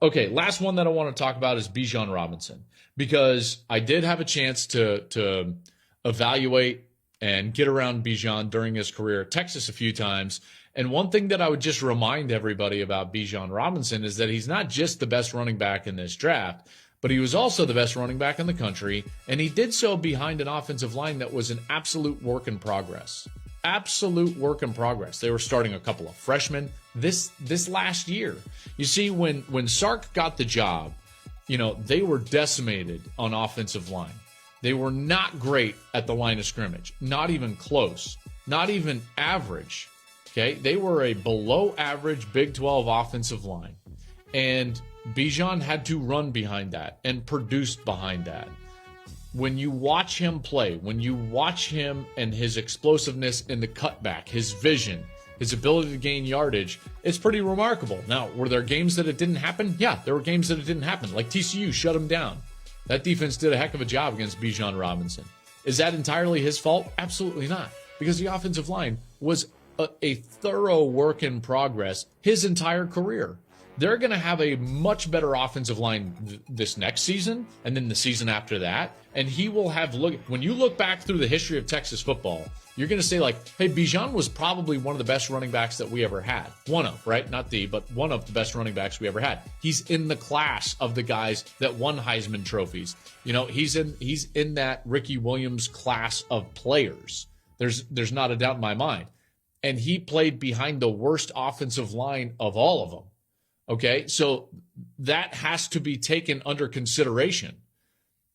Okay, last one that I want to talk about is Bijan Robinson, because I did have a chance to evaluate and get around Bijan during his career at Texas a few times. And one thing that I would just remind everybody about Bijan Robinson is that he's not just the best running back in this draft, but he was also the best running back in the country, and he did so behind an offensive line that was an absolute work in progress. Absolute work in progress. They were starting a couple of freshmen this last year. You see, when Sark got the job, they were decimated on offensive line. They were not great at the line of scrimmage, not even close, not even average. Okay, they were a below average Big 12 offensive line, and Bijan had to run behind that and produce behind that. When you watch him play, when you watch him and his explosiveness in the cutback, his vision, his ability to gain yardage, it's pretty remarkable. Now, were there games that it didn't happen? Yeah, there were games that it didn't happen. Like TCU shut him down. That defense did a heck of a job against Bijan Robinson. Is that entirely his fault? Absolutely not, because the offensive line was a thorough work in progress his entire career. They're going to have a much better offensive line this next season and then the season after that. And he will have when you look back through the history of Texas football, you're going to say, like, hey, Bijan was probably one of the best running backs that we ever had. One of, right? Not the, but one of the best running backs we ever had. He's in the class of the guys that won Heisman trophies. He's in that Ricky Williams class of players. There's not a doubt in my mind. And he played behind the worst offensive line of all of them. Okay, so that has to be taken under consideration.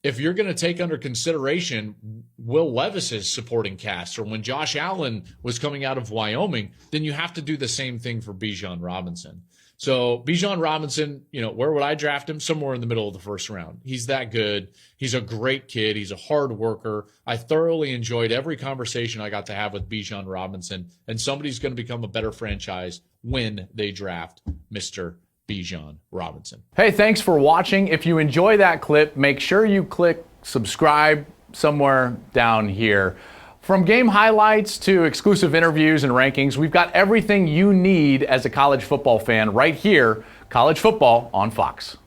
If you're going to take under consideration Will Levis's supporting cast, or when Josh Allen was coming out of Wyoming, then you have to do the same thing for Bijan Robinson. So Bijan Robinson, where would I draft him? Somewhere in the middle of the first round. He's that good. He's a great kid. He's a hard worker. I thoroughly enjoyed every conversation I got to have with Bijan Robinson, and somebody's going to become a better franchise when they draft Mr. Bijan Robinson. Hey, thanks for watching. If you enjoy that clip, make sure you click subscribe somewhere down here. From game highlights to exclusive interviews and rankings, we've got everything you need as a college football fan right here, College Football on Fox.